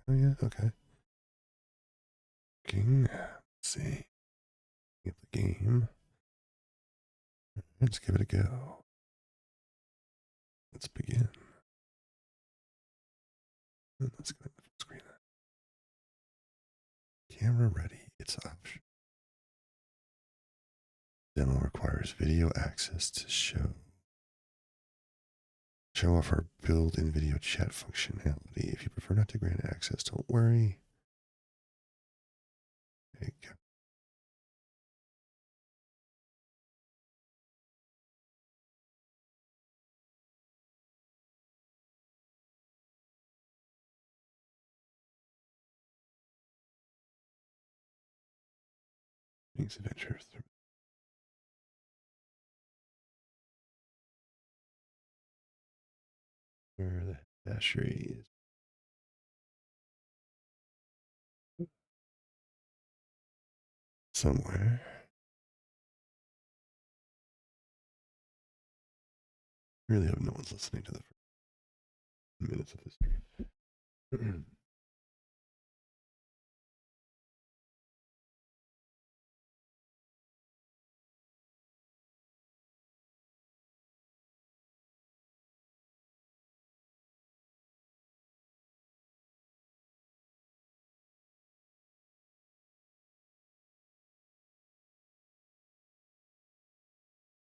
Oh yeah, okay. Let's see. Get the game. Let's give it a go. Let's begin. And let's go to the full screen. Camera ready. It's option. Demo requires video access to show off our built-in video chat functionality. If you prefer not to grant access, don't worry. There you go. Thanks, adventures. Where the dashery is. Somewhere. I really hope no one's listening to the first minutes of history.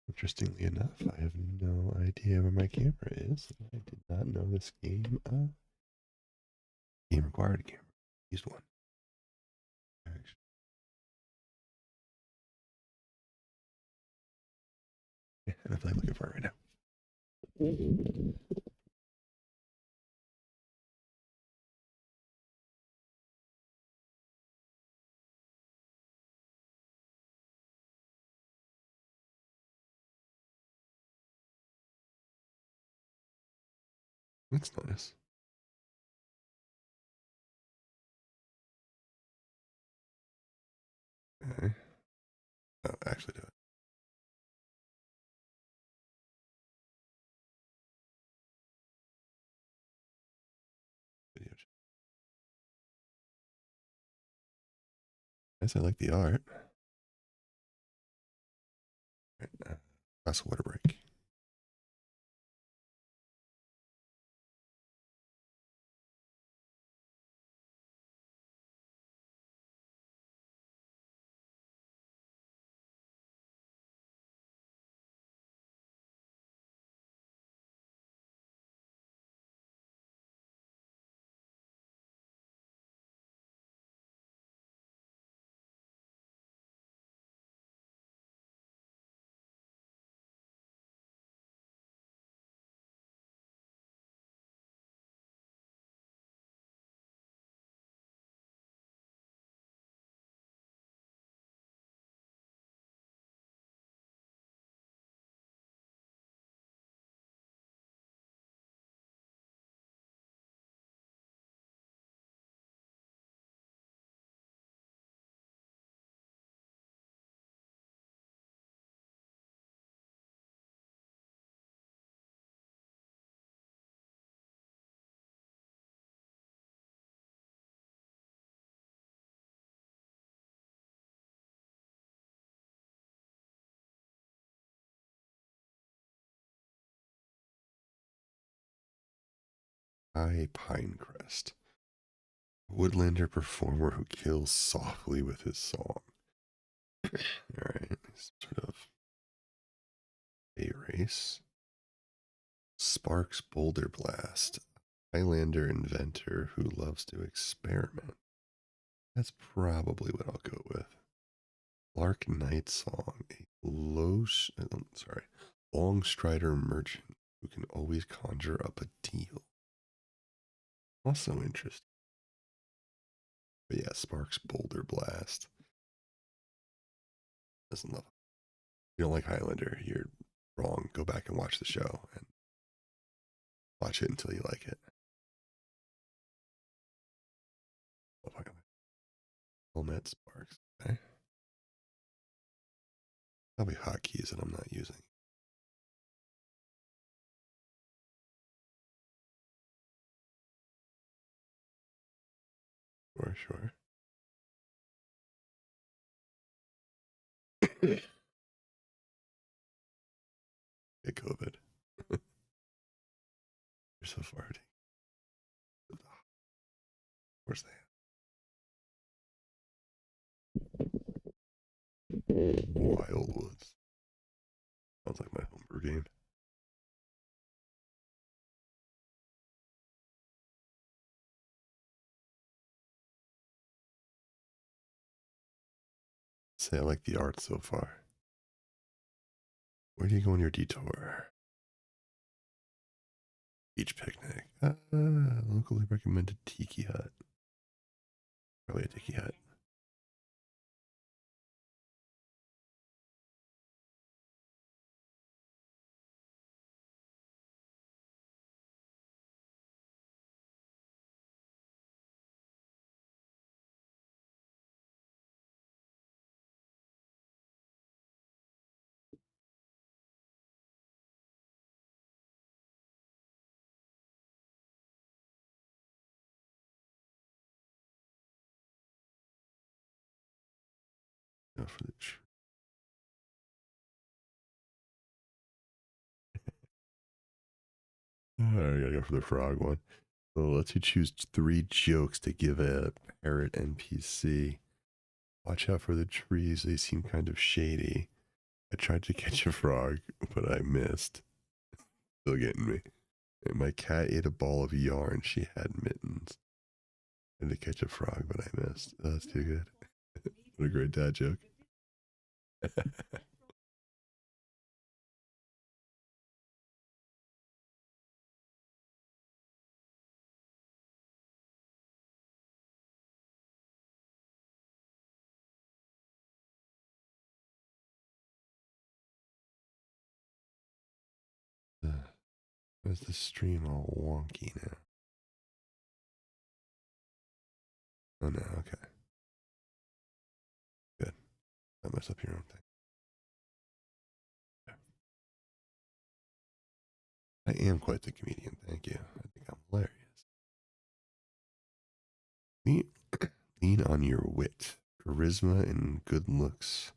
Interestingly enough, I have no idea where my camera is. I did not know this game. Game required a camera. Used one. Actually, yeah, and I feel like looking for it right now. That's nice. Okay. Oh, actually do it. Video chat. Yes, I like the art. Right, glass water break. High Pinecrest. Woodlander performer who kills softly with his song. Alright, sort of a race. Sparks Boulder Blast. Highlander inventor who loves to experiment. That's probably what I'll go with. Lark Night Song. A long strider merchant who can always conjure up a deal. Also interesting. But yeah, Sparks Boulder Blast. Doesn't love it. If you don't like Highlander, you're wrong. Go back and watch the show and watch it until you like it. Love Highlander. Helmet Sparks. Okay. Probably hotkeys that I'm not using. Sure. Get COVID. You're so far. Where's that? Wildwoods. Sounds like my homebrew game. Say I like the art so far. Where do you go on your detour? Beach picnic. Locally recommended tiki hut. Probably a tiki hut. Go for the I gotta go for the frog one. So it lets you choose 3 jokes to give a parrot NPC. Watch out for the trees, they seem kind of shady. I tried to catch a frog, but I missed. Still getting me. And my cat ate a ball of yarn, she had mittens. I had to catch a frog, but I missed. Oh, that's too good. What a great dad joke. Where's the stream all wonky now? Oh no, okay. Good. Don't mess up your own thing. I am quite the comedian, thank you. I think I'm hilarious. Lean on your wit. Charisma and good looks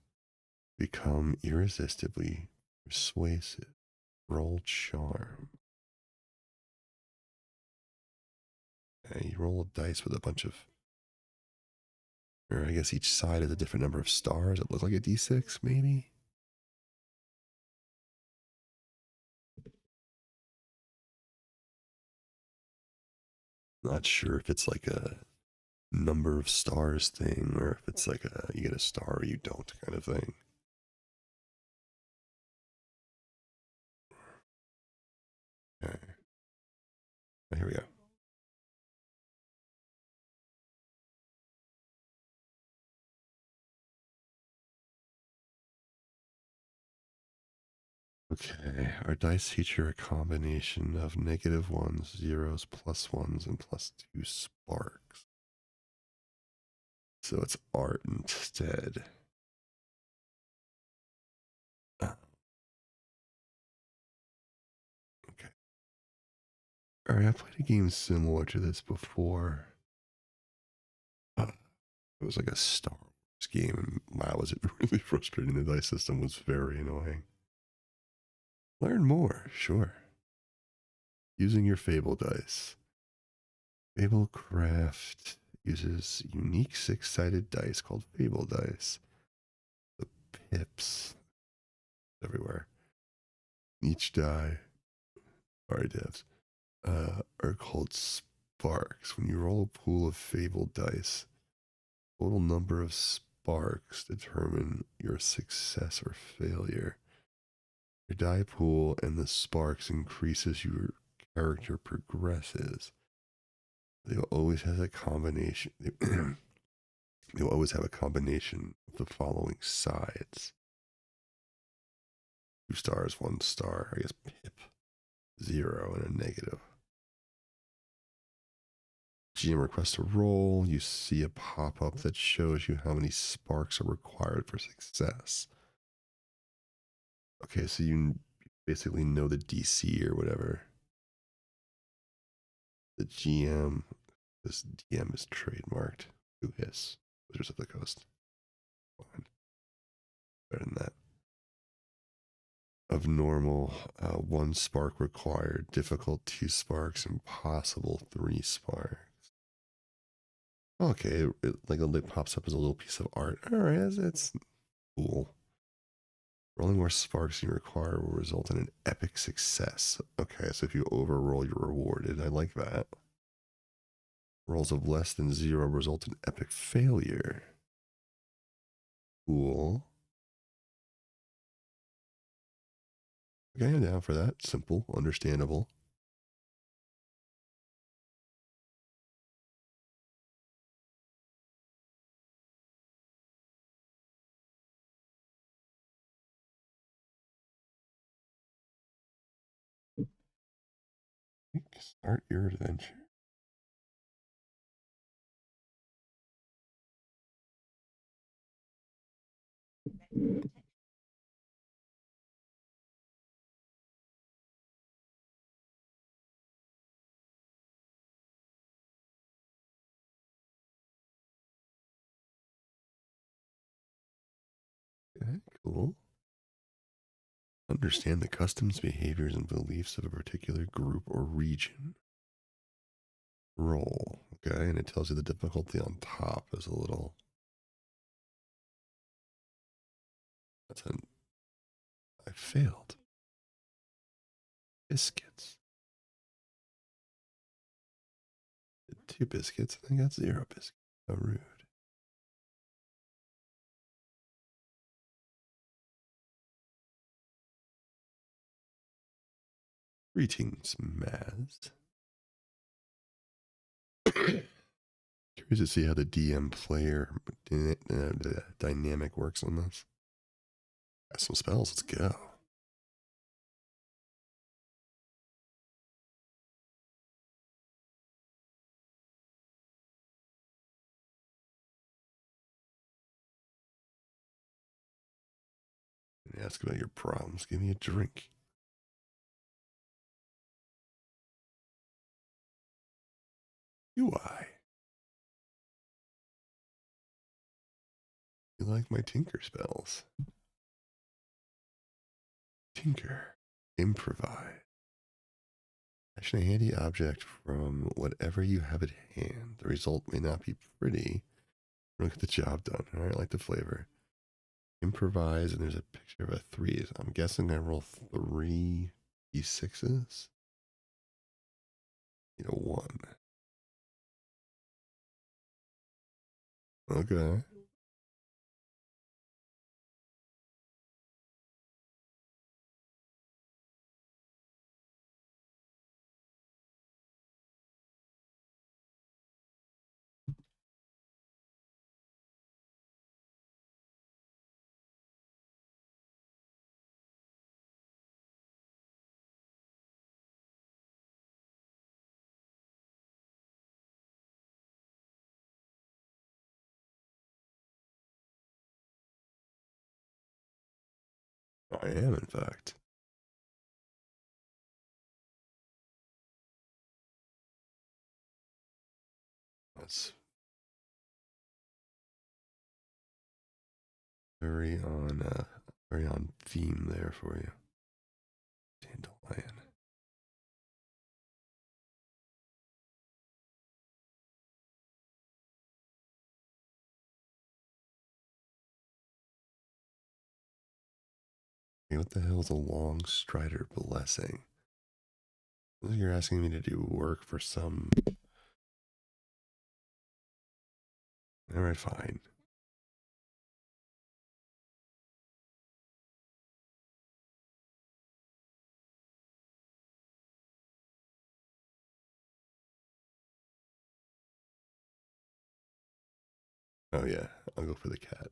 become irresistibly persuasive. Roll charm. Okay, you roll a dice with a bunch of, or I guess each side has a different number of stars. It looks like a d6, maybe? Not sure if it's like a number of stars thing or if it's like a you get a star or you don't kind of thing. Okay. Here we go. Okay, our dice feature a combination of negative ones, zeros, plus ones, and plus 2 sparks. So it's art instead. Okay. Alright, I played a game similar to this before. It was like a Star Wars game, and wow, was it really frustrating. The dice system was very annoying. Learn more, sure. Using your Fable dice. Fable Craft uses unique 6-sided dice called Fable dice. The pips everywhere. Each die, sorry devs, are called sparks. When you roll a pool of Fable dice, total number of sparks determine your success or failure. Your die pool and the sparks increases your character progresses. They will always have a combination. They will always have a combination of the following sides: 2 stars, 1 star, I guess pip, 0, and a negative. GM requests a roll. You see a pop up that shows you how many sparks are required for success. Okay, so you basically know the DC or whatever. The GM, this DM is trademarked. Two hiss. Wizards of the Coast. Fine. Better than that. Of normal, 1 spark required. Difficult, 2 sparks. Impossible, 3 sparks. Okay, like it pops up as a little piece of art. All right, it's cool. Rolling more sparks than you require will result in an epic success. Okay, so if you overroll, you're rewarded. I like that. Rolls of less than 0 result in epic failure. Cool. Okay, I'm down for that. Simple, understandable. Start your adventure. Okay, cool. Understand the customs, behaviors, and beliefs of a particular group or region. Roll. Okay, and it tells you the difficulty on top is a little. I failed. Biscuits. Did 2 biscuits, and I got 0 biscuits. How rude. Greetings, Maz. Curious to see how the DM player dynamic works on this. Got some spells, let's go. Ask about your problems. Give me a drink. UI. You like my tinker spells? Tinker. Improvise. Action a handy object from whatever you have at hand. The result may not be pretty. Don't get the job done. All right, I like the flavor. Improvise, and there's a picture of a 3. I'm guessing I roll 3 d6s. You know, 1. Okay. I am, in fact. That's very on theme there for you. Dandelion. Hey, what the hell is a long strider blessing? You're asking me to do work for some. All right, fine. Oh yeah, I'll go for the cat.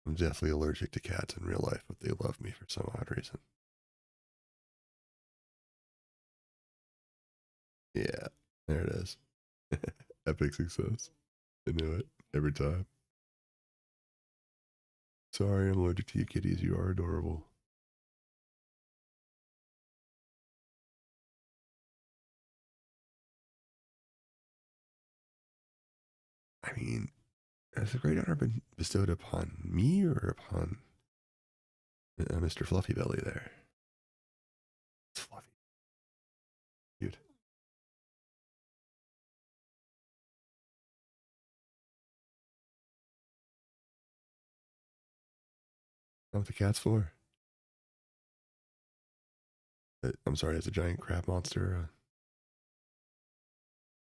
I'm definitely allergic to cats in real life, but they love me for some odd reason. Yeah, there it is. Epic success. I knew it every time. Sorry, I'm allergic to you kitties. You are adorable. I mean, has the great honor been bestowed upon me or upon Mr. Fluffy Belly there? It's fluffy. Cute. Not what the cat's for. I'm sorry, it's a giant crab monster.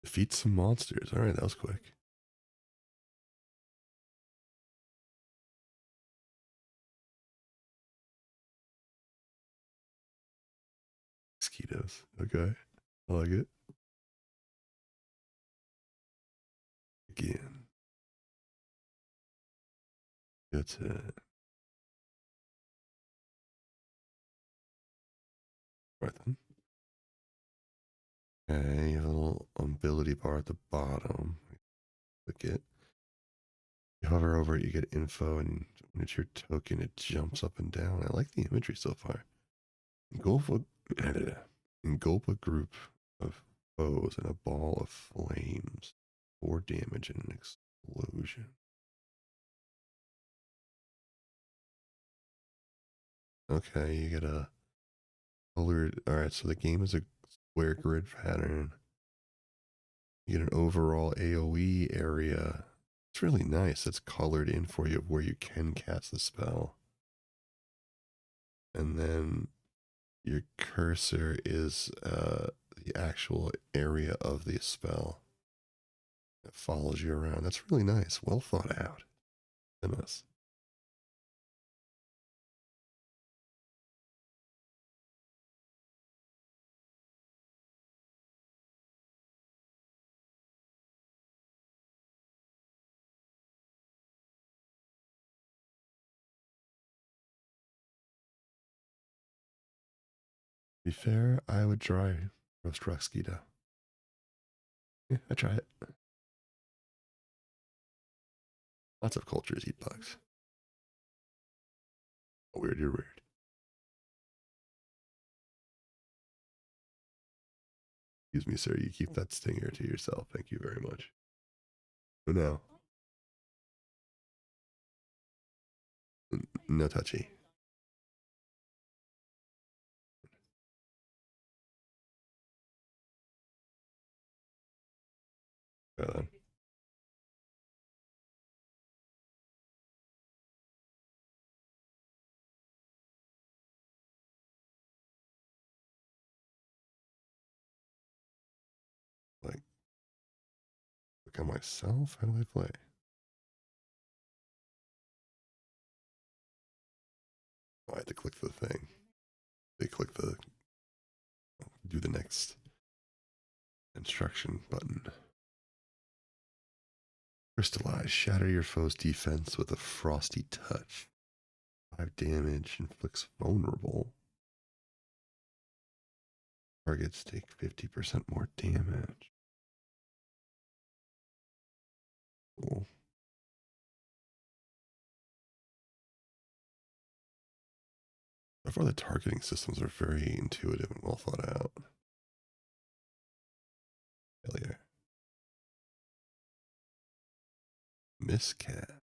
Defeat some monsters. All right, that was quick. Mosquitoes. Okay. I like it. Again. That's it. Right then. Okay, you have a little ability bar at the bottom. Click it. You hover over it, you get info, and when it's your token, it jumps up and down. I like the imagery so far. Engulf a group of foes in a ball of flames. 4 damage and an explosion. Okay, you get a colored. Alright, so the game is a square grid pattern. You get an overall AoE area. It's really nice. It's colored in for you where you can cast the spell. And then your cursor is the actual area of the spell. It follows you around. That's really nice. Well thought out. Goodness. To be fair, I would try roast Roskita. Yeah, I try it. Lots of cultures eat bugs. Oh, weird, you're weird. Excuse me, sir. You keep that stinger to yourself. Thank you very much. Oh, no. No touchy. Go then. Like, look at myself. How do I play? Oh, I had to click the thing. They click the do the next instruction button. Crystallize. Shatter your foe's defense with a frosty touch. 5 damage. Inflicts vulnerable. Targets take 50% more damage. Cool. So far, the targeting systems are very intuitive and well thought out. Hell yeah. Miscat.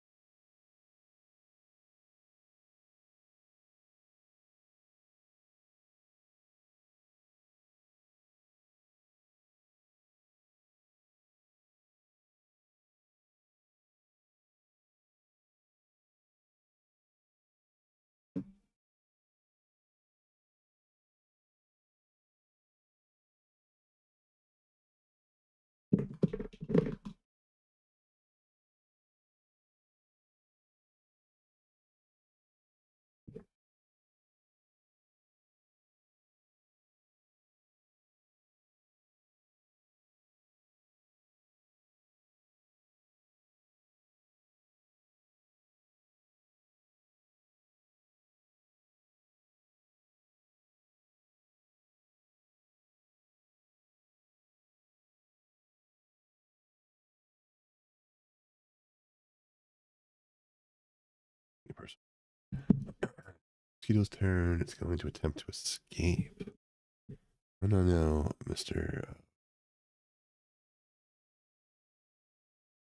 Mosquito's turn. It's going to attempt to escape. Oh, no, no, Mr.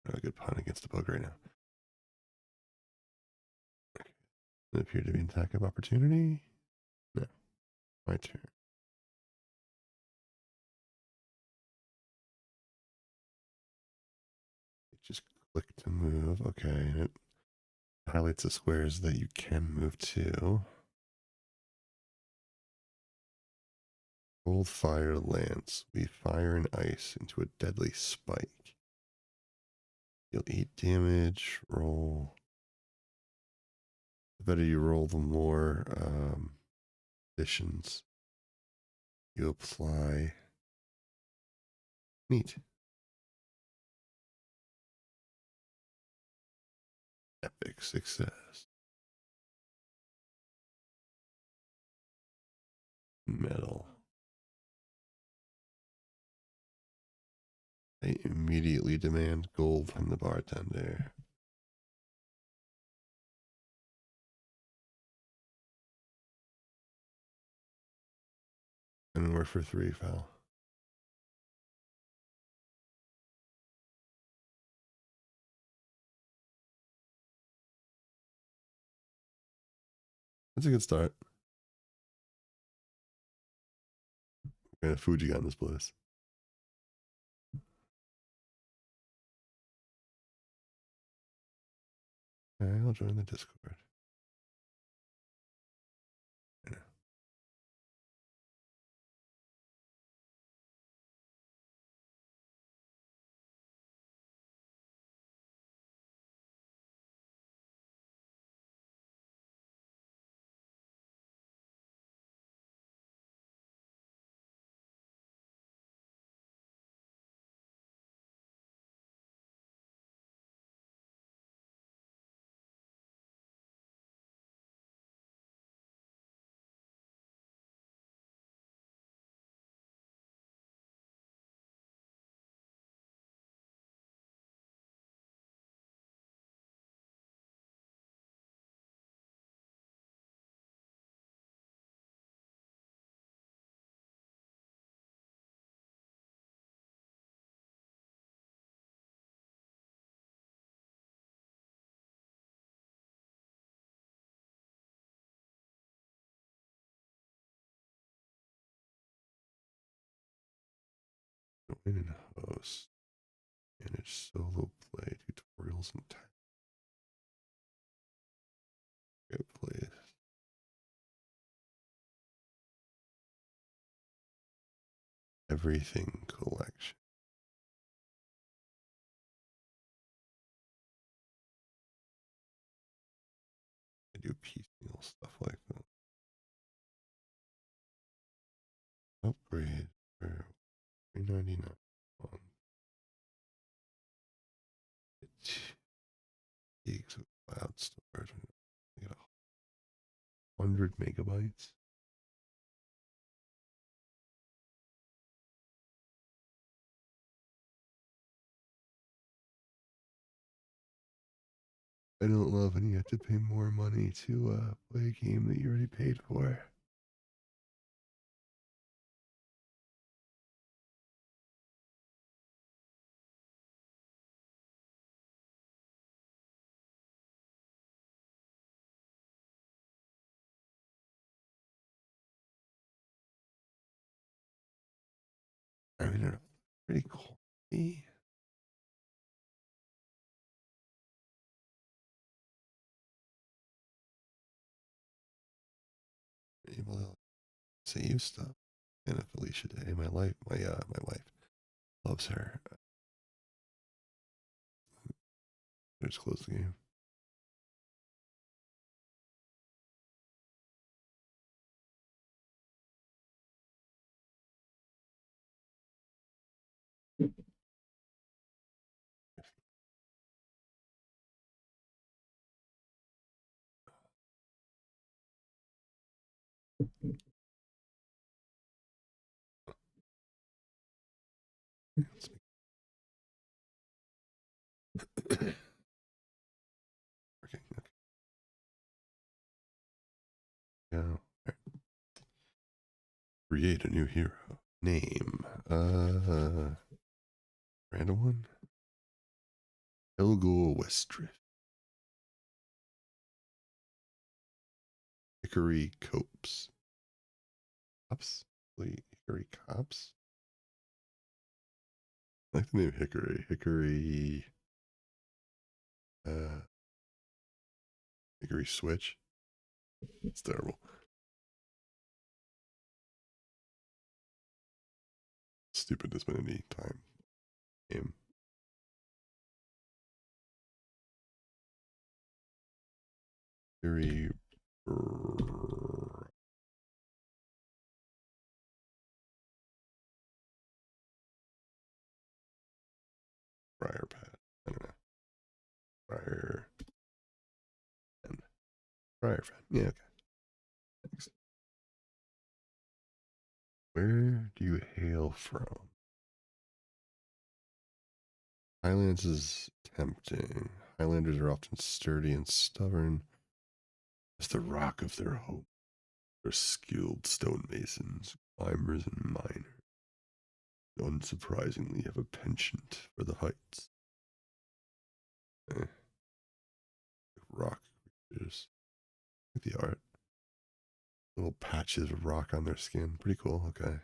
Not a good pun against the bug right now. Does it appear to be an attack of opportunity? No. My turn. Just click to move. Okay. And it highlights the squares that you can move to. Cold fire lance. We fire and ice into a deadly spike. Deal 8 damage. Roll. The better you roll, the more additions you apply. Neat. Epic success. Metal. I immediately demand gold from the bartender. And we're for 3, pal. That's a good start. What kind of food you got in this place? Okay, I'll join the Discord. Yeah. Join and host. Manage solo play tutorials and tag plays. Everything collection. I do piecemeal stuff like that. Upgrade for $3.99 on gigs of cloud storage. I got 100 megabytes. I don't love when you have to pay more money to play a game that you already paid for. I mean, they're pretty quality. Able to save stuff. And if Felicia Day, my wife loves her. Just close the game. Okay, okay. Now, create a new hero. Name. Random one. Elgor Westdrift. Hickory Copes. Cops? Hickory Cops? I like the name Hickory. Hickory. Uh, Hickory Switch. It's terrible. Stupid as any time game. Hickory. Briar Pad. I don't know. Briar. Briar Pad. Yeah, okay. Thanks. Where do you hail from? Highlands is tempting. Highlanders are often sturdy and stubborn as the rock of their home. They're skilled stonemasons, climbers, and miners. Unsurprisingly, have a penchant for the heights. Rock creatures. Look at the art. Little patches of rock on their skin. Pretty cool. Okay.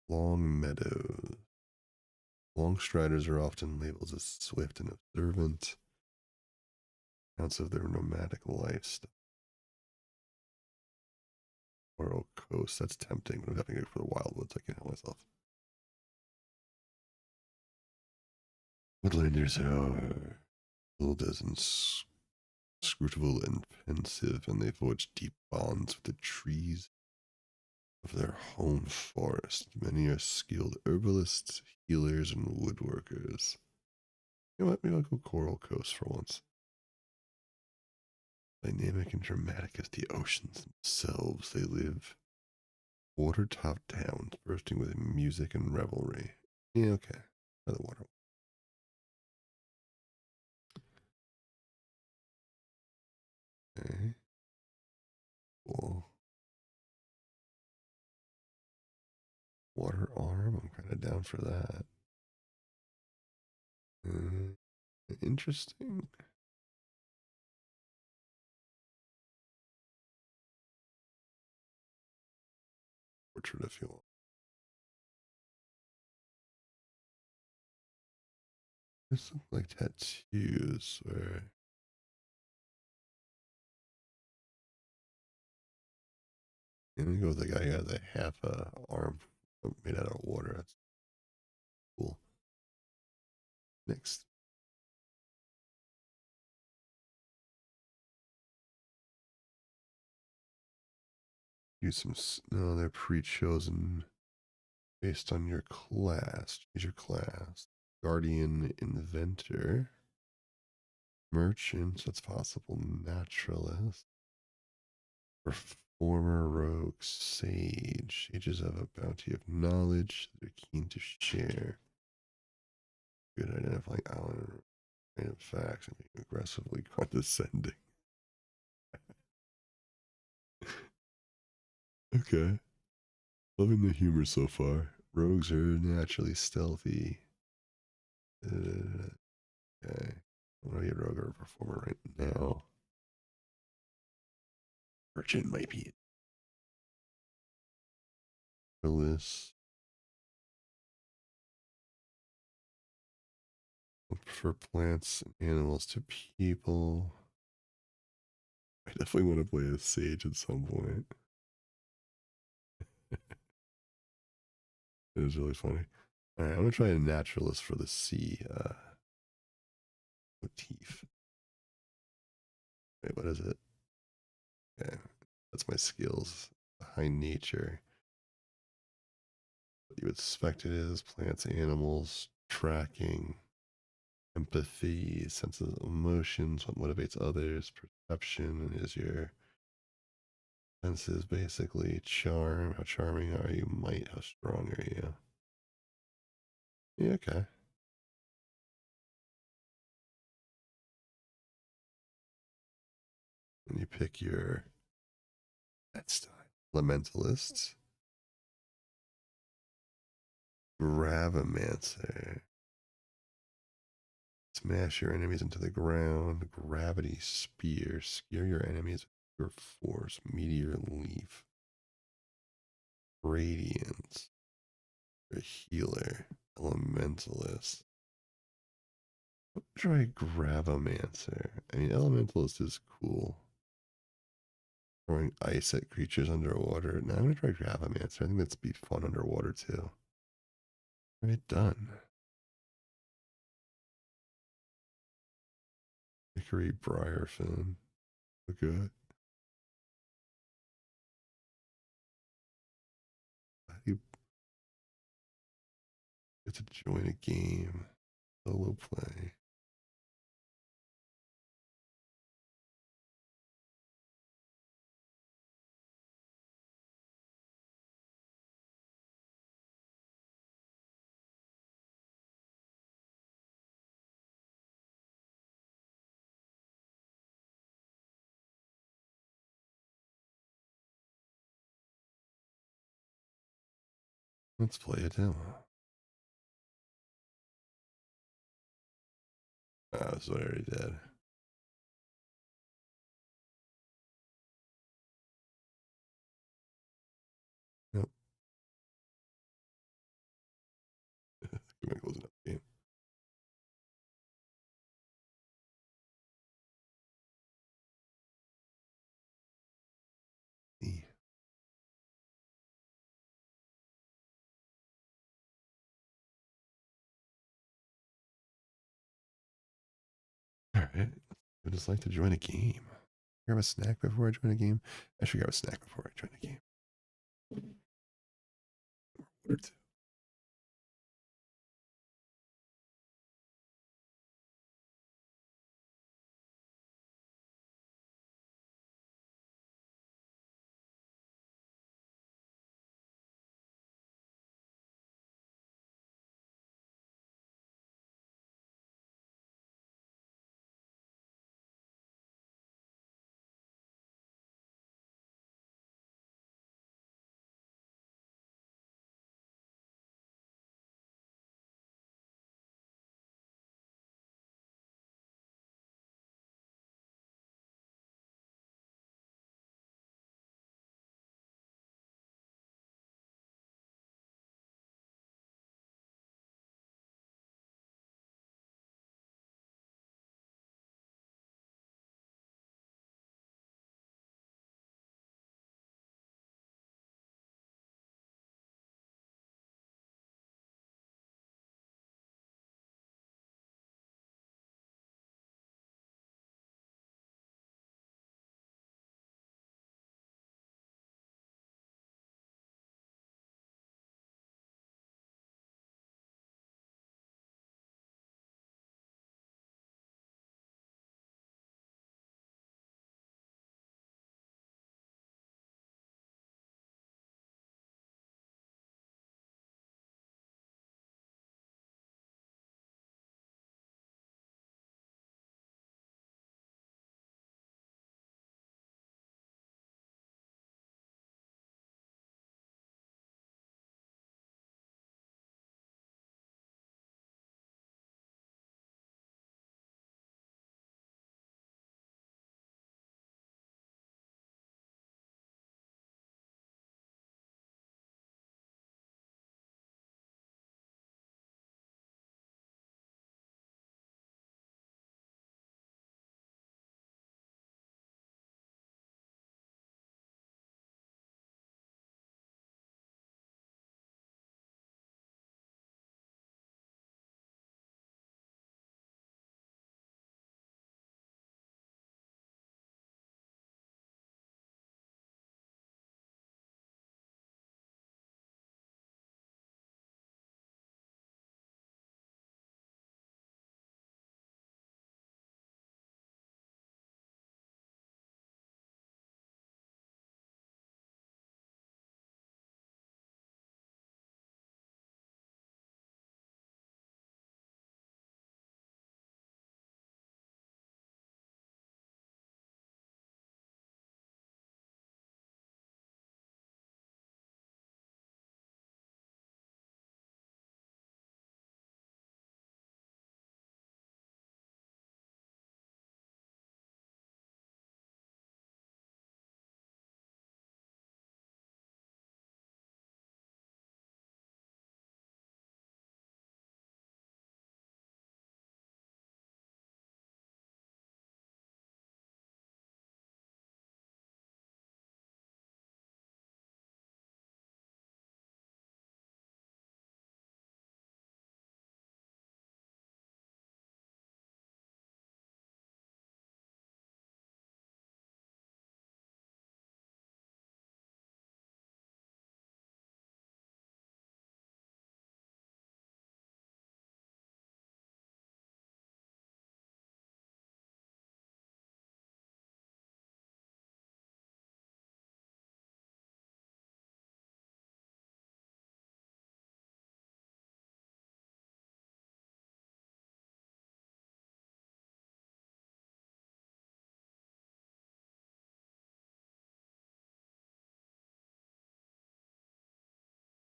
Long meadows. Long striders are often labeled as swift and observant. Accounts of their nomadic lifestyle. Coral Coast. That's tempting. I'm having to go for the wildwoods. I can't help myself. Woodlanders are bold as inscrutable and pensive, and they forge deep bonds with the trees of their home forest. Many are skilled herbalists, healers, and woodworkers. You know what? Maybe I'll go Coral Coast for once. Dynamic and dramatic as the oceans themselves, they live water-topped towns bursting with music and revelry. Yeah, okay. Another water. Okay. Cool. Water arm. I'm kind of down for that. Interesting. Portrait if you want. This looks like tattoos where I'm gonna go with the guy who has a half arm made out of water. That's cool. Next. Use some. No, they're pre-chosen based on your class. Choose your class. Guardian, inventor, merchant. That's possible. Naturalist, performer, rogue, sage. Sages have a bounty of knowledge that they're keen to share. Good at identifying island random facts and being aggressively condescending. Okay. Loving the humor so far. Rogues are naturally stealthy. Okay. I'm gonna be a rogue or a performer right now. Merchant might be this. I prefer plants and animals to people. I definitely want to play a sage at some point. It is really funny. Alright, I'm gonna try a naturalist for the sea motif. Wait, what is it? Okay. That's my skills. High nature. What you would expect it is plants, animals, tracking, empathy, senses of emotions, what motivates others, perception is your senses basically, charm, how charming are you, might, how strong are you? Yeah, okay. And you pick your that style. Elementalist, Gravamancer. It's Smash your enemies into the ground. Gravity spear. Scare your enemies with your force. Meteor leaf. Radiance. A healer. Elementalist. Try Gravomancer. I mean, Elementalist is cool. Throwing ice at creatures underwater. Now I'm gonna try Gravomancer. I think that's be fun underwater too. Alright, done. Hickory Briarfin. Okay. How do you get to join a game? Solo play. Let's play a demo. Oh, so I already did. Nope. I'm gonna close it up game. E. Alright. I just like to join a game. Grab a snack before I join a game. I should grab a snack before I join a game.